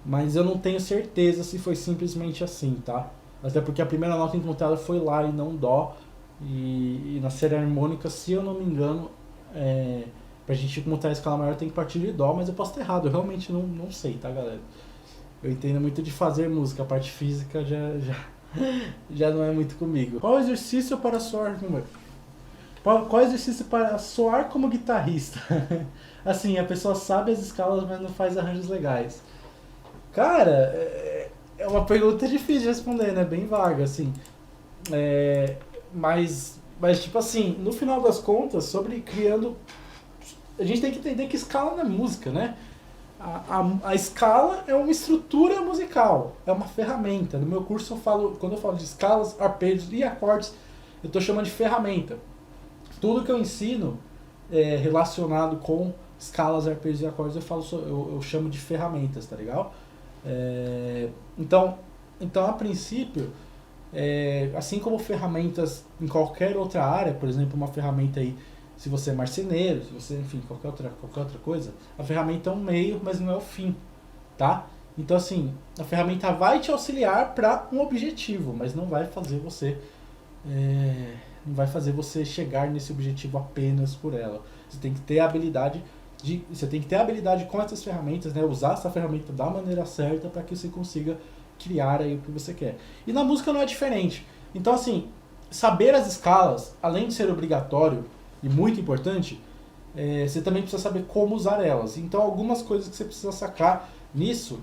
Mas eu não tenho certeza se foi simplesmente assim, tá? Até porque a primeira nota encontrada foi Lá e não Dó. E na série harmônica, se eu não me engano, pra gente montar a escala maior tem que partir de Dó, mas eu posso estar errado, eu realmente não sei, tá, galera? Eu entendo muito de fazer música, a parte física já não é muito comigo. Qual exercício para soar como guitarrista? Assim, a pessoa sabe as escalas, mas não faz arranjos legais. Cara, é uma pergunta difícil de responder, né? Bem vaga, assim. Mas, tipo assim, no final das contas, a gente tem que entender que escala não é música, né? A escala é uma estrutura musical, é uma ferramenta. No meu curso quando eu falo de escalas, arpejos e acordes, eu estou chamando de ferramenta. Tudo que eu ensino relacionado com escalas, arpejos e acordes, eu chamo de ferramentas, tá legal? Então, a princípio, assim como ferramentas em qualquer outra área, por exemplo, uma ferramenta aí, se você é marceneiro, se você, enfim, qualquer outra coisa, a ferramenta é um meio, mas não é o fim, tá? Então, assim, a ferramenta vai te auxiliar para um objetivo, mas não vai fazer você chegar nesse objetivo apenas por ela. Você tem que ter a habilidade com essas ferramentas, né? Usar essa ferramenta da maneira certa para que você consiga criar aí o que você quer. E na música não é diferente. Então, assim, saber as escalas, além de ser obrigatório e muito importante, você também precisa saber como usar elas. Então, algumas coisas que você precisa sacar nisso,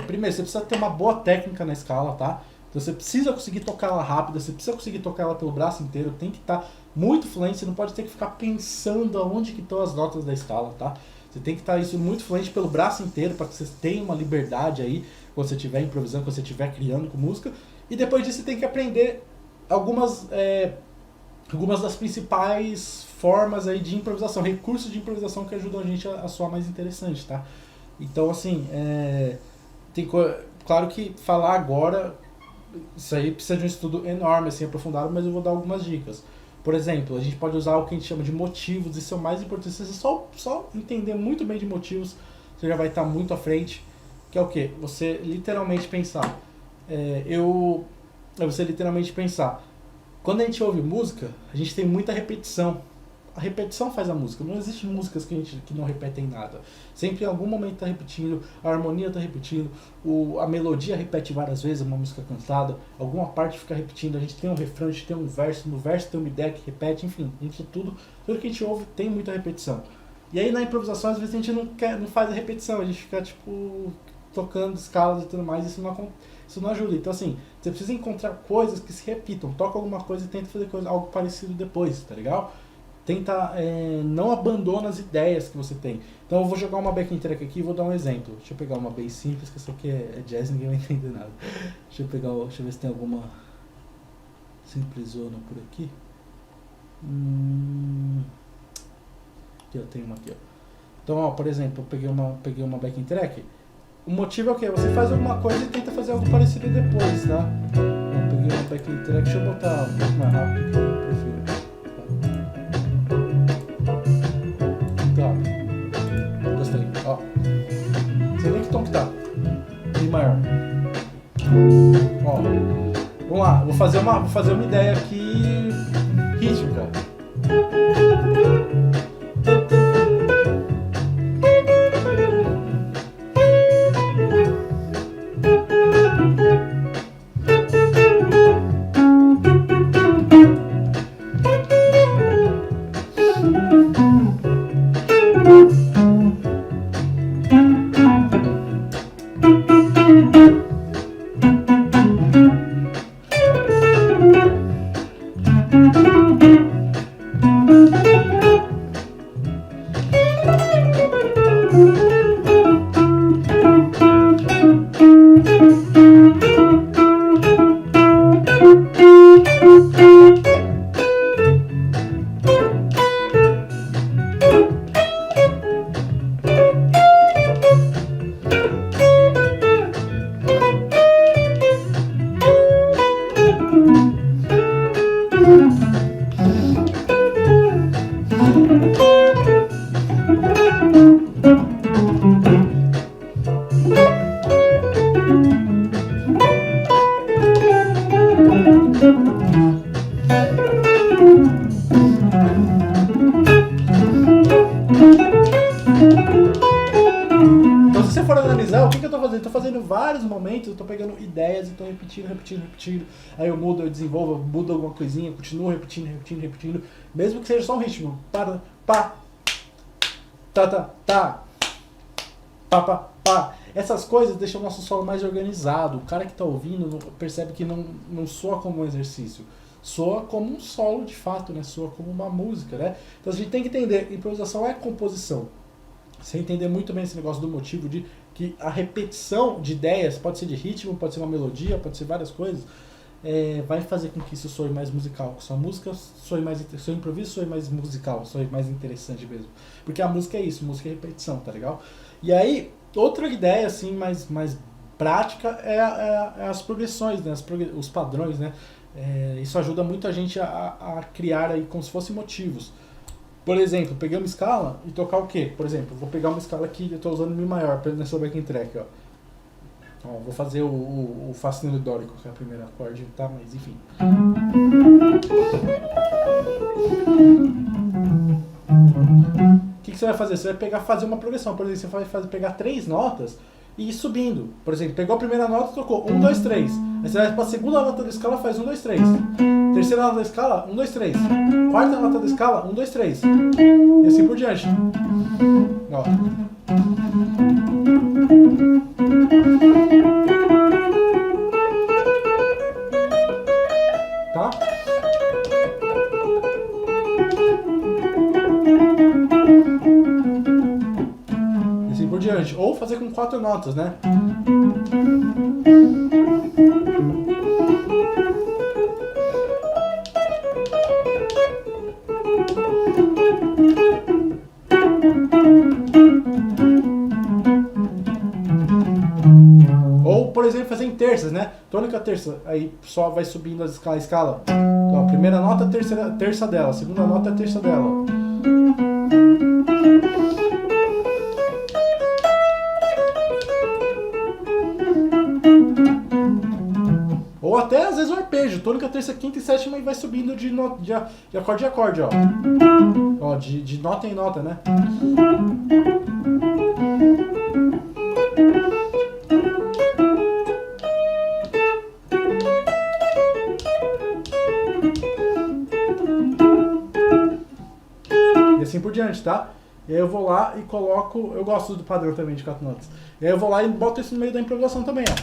primeiro, você precisa ter uma boa técnica na escala, tá? Então, você precisa conseguir tocar ela rápida, você precisa conseguir tocar ela pelo braço inteiro, tem que estar muito fluente, você não pode ter que ficar pensando aonde que estão as notas da escala, tá? Você tem que estar isso muito fluente pelo braço inteiro para que você tenha uma liberdade aí quando você estiver improvisando, quando você estiver criando com música. E depois disso você tem que aprender algumas das principais formas aí de improvisação, recursos de improvisação que ajudam a gente a soar mais interessante, tá? Então, assim, tem claro que falar agora, isso aí precisa de um estudo enorme, assim, aprofundado, mas eu vou dar algumas dicas. Por exemplo, a gente pode usar o que a gente chama de motivos, isso é o mais importante. Se você só entender muito bem de motivos, você já vai estar muito à frente. Que é o quê? Você literalmente pensar. É você literalmente pensar. Quando a gente ouve música, a gente tem muita repetição. A repetição faz a música. Não existe músicas que não repetem nada. Sempre em algum momento está repetindo, a harmonia está repetindo, a melodia repete várias vezes, uma música cantada, alguma parte fica repetindo, a gente tem um refrão, a gente tem um verso, no verso tem uma ideia que repete, enfim, isso tudo que a gente ouve tem muita repetição. E aí na improvisação, às vezes a gente não faz a repetição, a gente fica tipo tocando escalas e tudo mais, isso não ajuda. Então assim, você precisa encontrar coisas que se repitam, toca alguma coisa e tenta fazer algo parecido depois, tá legal? Tenta, não abandona as ideias que você tem. Então eu vou jogar uma backing track aqui e vou dar um exemplo. Deixa eu pegar uma bem simples, que essa aqui é jazz, ninguém vai entender nada. Deixa eu ver se tem alguma simplesona por aqui. Aqui eu tenho uma aqui, ó. Então, ó, por exemplo, eu peguei uma backing track. O motivo é o quê? Você faz alguma coisa e tenta fazer algo parecido depois, tá? Eu peguei uma backing track, deixa eu botar um pouco mais rápido que eu prefiro. Gostei, ó. Você vê que tom que tá? Mi maior. Ó. Vamos lá, vou fazer uma ideia aqui rítmica. Então, se você for analisar, o que eu tô fazendo? Eu tô fazendo vários momentos, eu tô pegando ideias e tô repetindo. Aí eu mudo, eu desenvolvo, eu mudo alguma coisinha, continuo repetindo. Mesmo que seja só um ritmo. Pá, pá, tá, tá, pá. Essas coisas deixam o nosso solo mais organizado. O cara que tá ouvindo percebe que não soa como um exercício. Soa como um solo de fato, né? Soa como uma música, né? Então a gente tem que entender, improvisação é composição. Você entender muito bem esse negócio do motivo de que a repetição de ideias, pode ser de ritmo, pode ser uma melodia, pode ser várias coisas, vai fazer com que isso soe mais musical, que sua música soe mais, seu improviso soe mais musical, soe mais interessante mesmo. Porque a música é isso, música é repetição, tá legal? E aí, outra ideia assim, mais prática é as progressões, né? Os padrões, né? Isso ajuda muito a gente a criar aí como se fossem motivos. Por exemplo, peguei uma escala e tocar o quê? Por exemplo, vou pegar uma escala aqui, eu estou usando Mi maior nessa backing track, ó. Ó, vou fazer o fascínio dórico, que é a primeira acorde, tá? Mas enfim. O que você vai fazer? Você vai fazer uma progressão. Por exemplo, você vai pegar 3 notas e ir subindo. Por exemplo, pegou a primeira nota e tocou 1, 2, 3. Aí você vai para a segunda nota da escala, faz 1, 2, 3. Terceira nota da escala, 1, 2, 3. Quarta nota da escala, 1, 2, 3. E assim por diante. Ó. Tá? E assim por diante. Ou fazer com 4 notas, né? Ou, por exemplo, fazer em terças, né? Tônica, terça, aí só vai subindo a escala. Então, a primeira nota, a terça dela, a segunda nota, a terça dela. Ou até, às vezes, o arpejo. Tônica, terça, quinta e sétima e vai subindo de acorde em acorde, ó. Ó, de nota em nota, né? E assim por diante, tá? E aí eu vou lá e coloco... Eu gosto do padrão também de 4 notas. E aí eu vou lá e boto isso no meio da improvisação também, ó.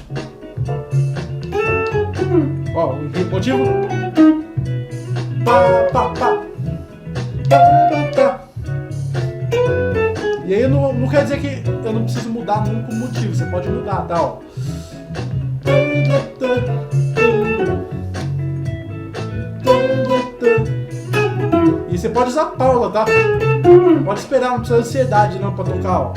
Ó, o motivo. Pá, pá, pá. E aí não quer dizer que eu não preciso mudar nunca o motivo. Você pode mudar, tá? Ó. E você pode usar Paula, tá? Pode esperar, não precisa de ansiedade não pra tocar, ó.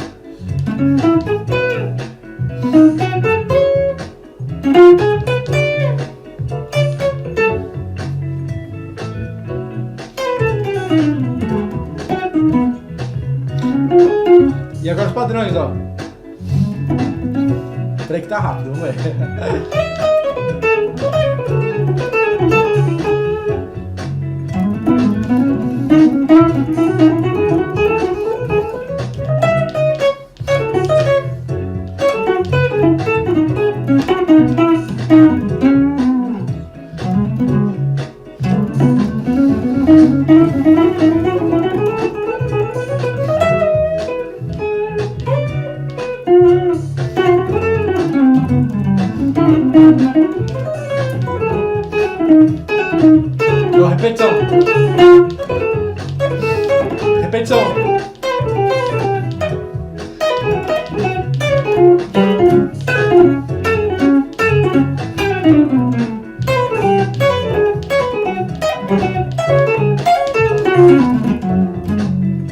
E agora os padrões, ó. Peraí que tá rápido, vamos ver. Repetição. Repetição.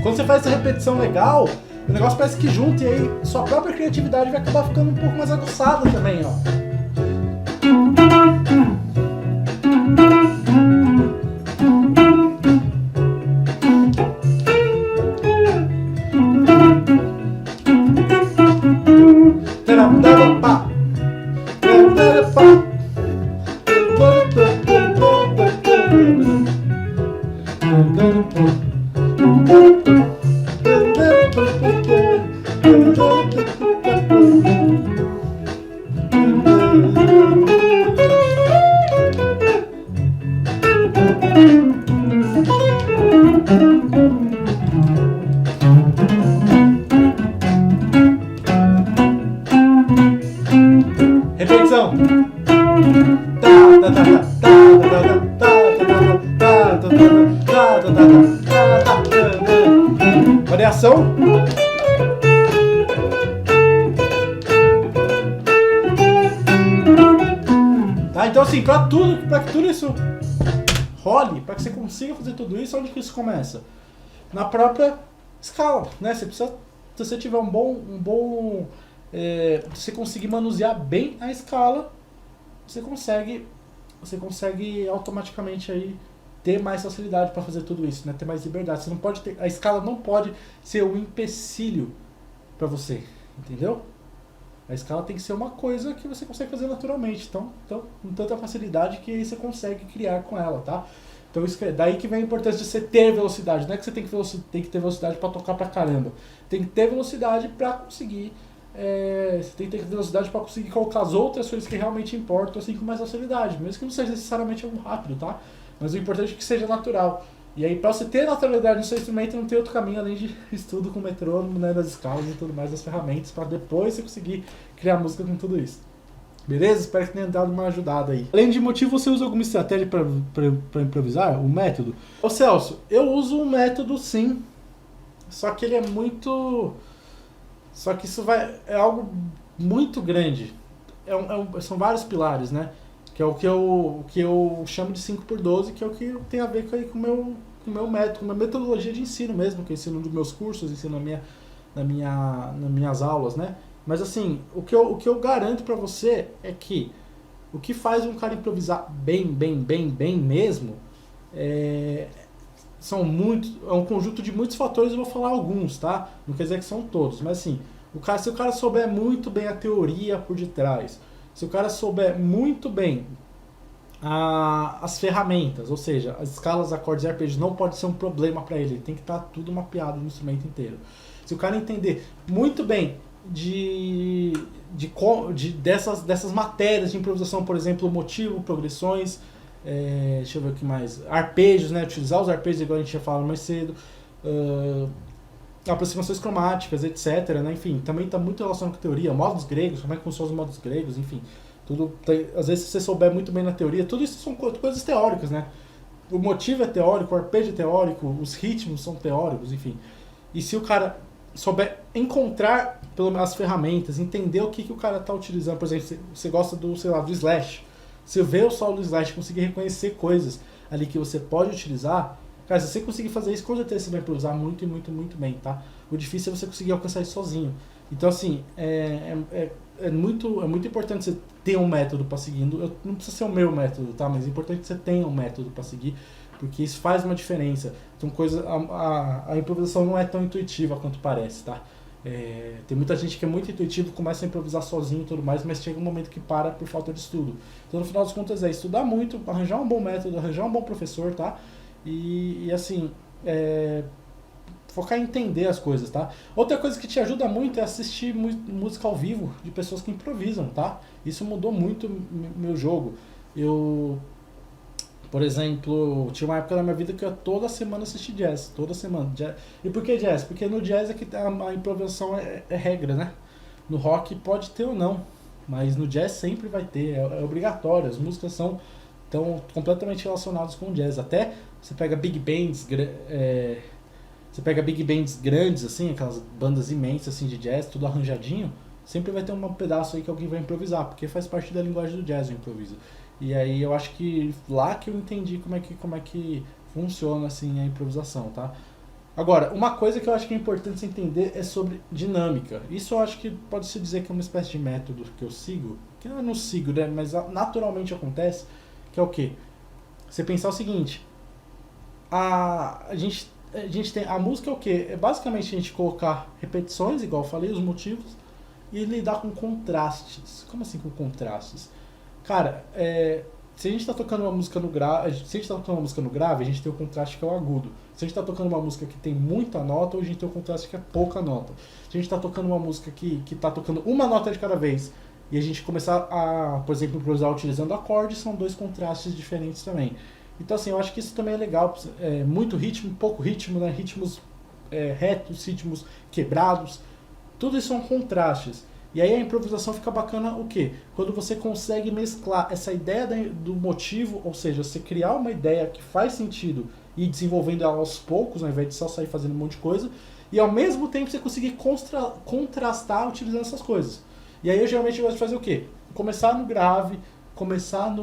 Quando você faz essa repetição legal, o negócio parece que junta e aí sua própria criatividade vai acabar ficando um pouco mais aguçada também, ó. Repetição. Variação. Tá, então assim, para que tudo isso role, para que você consiga fazer tudo isso, onde que isso começa? Na própria escala, né? Você precisa, se você tiver você conseguir manusear bem a escala, você consegue automaticamente aí ter mais facilidade para fazer tudo isso, né? Ter mais liberdade. Você não pode ter, a escala não pode ser um empecilho para você, entendeu? A escala tem que ser uma coisa que você consegue fazer naturalmente, então com tanta facilidade que você consegue criar com ela, tá? Então isso daí que vem a importância de você ter velocidade. Não é que você tem que ter velocidade para tocar pra caramba. Tem que ter velocidade para conseguir. Você tem que ter velocidade para conseguir colocar as outras coisas que realmente importam assim com mais facilidade, mesmo que não seja necessariamente algo rápido, tá? Mas o importante é que seja natural. E aí, para você ter naturalidade no seu instrumento, não tem outro caminho além de estudo com metrônomo, né, das escalas e tudo mais, das ferramentas, para depois você conseguir criar música com tudo isso. Beleza? Espero que tenha dado uma ajudada aí. Além de motivo, você usa alguma estratégia para improvisar? Um método? Ô Celso, eu uso um método sim, só que ele é muito... Só que isso é algo muito grande. São vários pilares, né? Que é o que eu chamo de 5x12, que é o que tem a ver com o meu método, com a minha metodologia de ensino mesmo, que eu ensino nos meus cursos, ensino nas minhas aulas, né? Mas assim, o que eu garanto pra você é que o que faz um cara improvisar bem mesmo é, é um conjunto de muitos fatores, eu vou falar alguns, tá? Não quer dizer que são todos, mas assim, se o cara souber muito bem a teoria por detrás, se o cara souber muito bem as ferramentas, ou seja, as escalas, acordes e arpejos, não pode ser um problema para ele tem que estar tudo mapeado no instrumento inteiro. Se o cara entender muito bem dessas matérias de improvisação, por exemplo, motivo, progressões, deixa eu ver o que mais, arpejos, né, utilizar os arpejos igual a gente já falou mais cedo, aproximações cromáticas, etc, né, enfim, também está muito relacionado com teoria, modos gregos, como é que funcionam os modos gregos, enfim, tudo às vezes se você souber muito bem na teoria, tudo isso são coisas teóricas, né, o motivo é teórico, o arpejo é teórico, os ritmos são teóricos, enfim, e se o cara souber encontrar pelo menos as ferramentas, entender o que o cara está utilizando, por exemplo, você gosta do, sei lá, do slash, você vê o solo do slash, conseguir reconhecer coisas ali que você pode utilizar, cara, se você conseguir fazer isso, com certeza você vai improvisar muito bem, tá? O difícil é você conseguir alcançar isso sozinho. Então, assim, é muito importante você ter um método para seguir. Não precisa ser o meu método, tá? Mas é importante que você tenha um método para seguir, porque isso faz uma diferença. Então, a improvisação não é tão intuitiva quanto parece, tá? Tem muita gente que é muito intuitivo, começa a improvisar sozinho e tudo mais, mas chega um momento que para por falta de estudo. Então, no final das contas, é estudar muito, arranjar um bom método, arranjar um bom professor, tá? E assim, focar em entender as coisas, tá? Outra coisa que te ajuda muito é assistir música ao vivo de pessoas que improvisam, tá? Isso mudou muito meu jogo. Por exemplo, tinha uma época da minha vida que eu toda semana assisti jazz, toda semana. E por que jazz? Porque no jazz é que a improvisação é regra, né? No rock pode ter ou não, mas no jazz sempre vai ter, é obrigatório. As músicas estão completamente relacionadas com o jazz. Até você pega big bands grandes, assim, aquelas bandas imensas assim de jazz, tudo arranjadinho, sempre vai ter um pedaço aí que alguém vai improvisar, porque faz parte da linguagem do jazz o improviso. E aí eu acho que lá que eu entendi como é que funciona assim a improvisação, tá? Agora, uma coisa que eu acho que é importante você entender é sobre dinâmica. Isso eu acho que pode se dizer que é uma espécie de método que eu sigo, que eu não sigo, né, mas naturalmente acontece, que é o quê? Você pensar o seguinte, a gente tem a música é o quê? É basicamente a gente colocar repetições, igual eu falei, os motivos, e lidar com contrastes. Como assim com contrastes? Cara, se a gente está tocando uma música no grave, se a gente tá tocando uma música no grave, a gente tem o contraste que é o agudo. Se a gente está tocando uma música que tem muita nota, a gente tem o contraste que é pouca nota. Se a gente está tocando uma música que está tocando uma nota de cada vez, e a gente começar a, por exemplo, improvisar utilizando acordes, são dois contrastes diferentes também. Então, assim, eu acho que isso também é legal. Muito ritmo, pouco ritmo, né? Ritmos retos, ritmos quebrados. Tudo isso são contrastes. E aí a improvisação fica bacana o quê? Quando você consegue mesclar essa ideia do motivo, ou seja, você criar uma ideia que faz sentido e ir desenvolvendo ela aos poucos, ao invés de só sair fazendo um monte de coisa, e ao mesmo tempo você conseguir contrastar utilizando essas coisas. E aí eu geralmente gosto de fazer o quê? Começar no grave, começar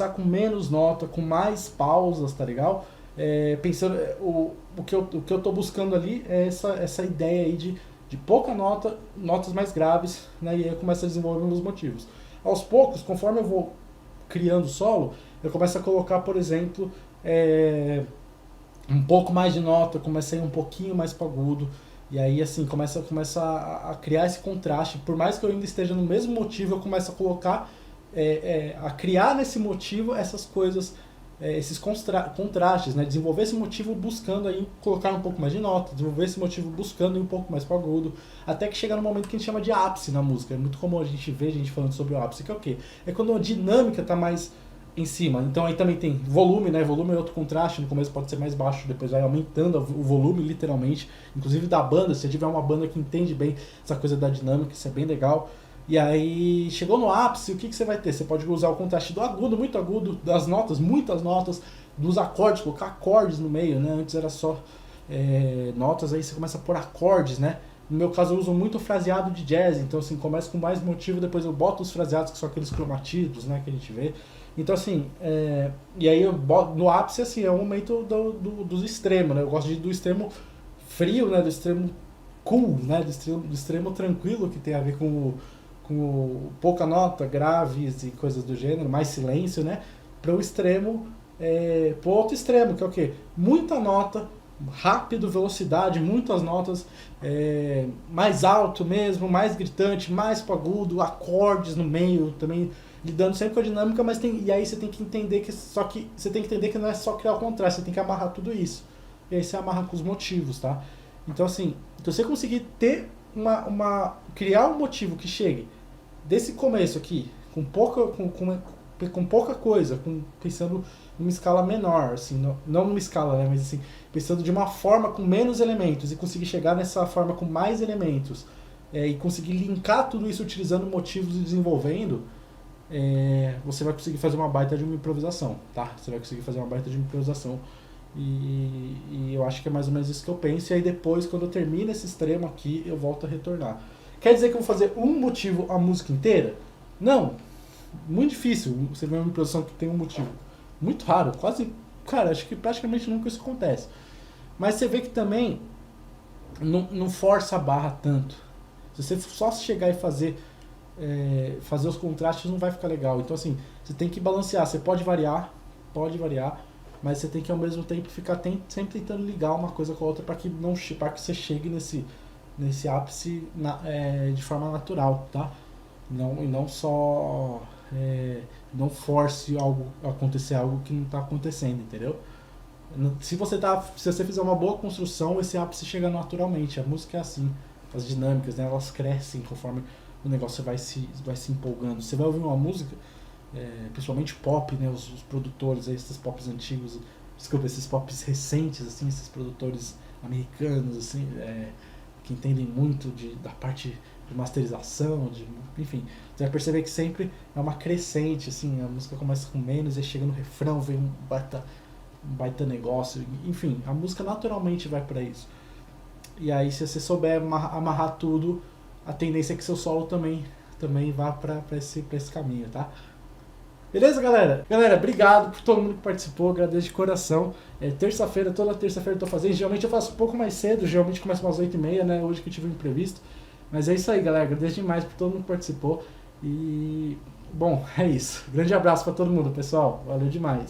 com menos nota, com mais pausas, tá legal? Pensando, o que eu tô buscando ali é essa ideia aí de pouca nota, notas mais graves, né? E aí eu começo a desenvolver meus motivos. Aos poucos, conforme eu vou criando solo, eu começo a colocar, por exemplo, um pouco mais de nota, começa a ir um pouquinho mais para agudo, e aí assim, começa a criar esse contraste. Por mais que eu ainda esteja no mesmo motivo, eu começo a colocar, a criar nesse motivo essas coisas, esses contrastes, né? Desenvolver esse motivo buscando aí colocar um pouco mais de nota, desenvolver esse motivo buscando ir um pouco mais para agudo, até que chega no momento que a gente chama de ápice na música. É muito comum a gente ver gente falando sobre o ápice, que é o quê? É quando a dinâmica está mais em cima. Então aí também tem volume, né? Volume é outro contraste, no começo pode ser mais baixo, depois vai aumentando o volume literalmente, inclusive da banda, se tiver uma banda que entende bem essa coisa da dinâmica, isso é bem legal. E aí, chegou no ápice, o que você vai ter? Você pode usar o contraste do agudo, muito agudo, das notas, muitas notas, dos acordes, colocar acordes no meio, né? Antes era só notas, aí você começa a pôr acordes, né? No meu caso eu uso muito o fraseado de jazz, então assim, começa com mais motivo, depois eu boto os fraseados, que são aqueles cromatismos, né, que a gente vê. Então assim, e aí eu boto, no ápice assim, é o momento dos extremos, né? Eu gosto do extremo frio, né, do extremo cool, né, do extremo tranquilo, que tem a ver com pouca nota, graves e coisas do gênero, mais silêncio, né, para o extremo, pro outro extremo, que é o quê? Muita nota, rápido, velocidade, muitas notas, mais alto mesmo, mais gritante, mais pro agudo, acordes no meio também, lidando sempre com a dinâmica, mas e aí você tem que entender que você tem que entender que não é só criar o contrário, você tem que amarrar tudo isso. E aí você amarra com os motivos, tá? Então assim, se você conseguir ter criar um motivo que chegue desse começo aqui, com pouca coisa, pensando numa escala menor, assim, não numa escala, né, mas assim, pensando de uma forma com menos elementos e conseguir chegar nessa forma com mais elementos, e conseguir linkar tudo isso utilizando motivos e desenvolvendo, você vai conseguir fazer uma baita de uma improvisação, tá? Você vai conseguir fazer uma baita de uma improvisação. E eu acho que é mais ou menos isso que eu penso. E aí depois, quando eu termino esse extremo aqui, eu volto a retornar. Quer dizer que eu vou fazer um motivo a música inteira? Não. Muito difícil você ver uma improvisação que tem um motivo. Muito raro. Quase, cara, acho que praticamente nunca isso acontece. Mas você vê que também não força a barra tanto. Se você só chegar e fazer os contrastes, não vai ficar legal. Então assim, você tem que balancear. Você pode variar, mas você tem que ao mesmo tempo ficar sempre tentando ligar uma coisa com a outra para que você chegue nesse ápice de forma natural, tá? E não só não force acontecer algo que não está acontecendo, entendeu? Se você fizer uma boa construção, esse ápice chega naturalmente. A música é assim, as dinâmicas, né, elas crescem conforme o negócio vai se empolgando. Você vai ouvir uma música, principalmente pop, né, os produtores, esses pops antigos, desculpa, esses pops recentes, assim, esses produtores americanos, assim, que entendem muito da parte de masterização, enfim, você vai perceber que sempre é uma crescente, assim, a música começa com menos e chega no refrão, vem um baita negócio, enfim, a música naturalmente vai para isso. E aí, se você souber amarrar tudo, a tendência é que seu solo também vá para esse caminho, tá? Beleza, galera? Galera, obrigado por todo mundo que participou, agradeço de coração. Toda terça-feira eu tô fazendo, geralmente eu faço um pouco mais cedo, geralmente começa umas 8h30, né? Hoje que eu tive um imprevisto. Mas é isso aí, galera, agradeço demais por todo mundo que participou. E, bom, é isso. Grande abraço para todo mundo, pessoal. Valeu demais.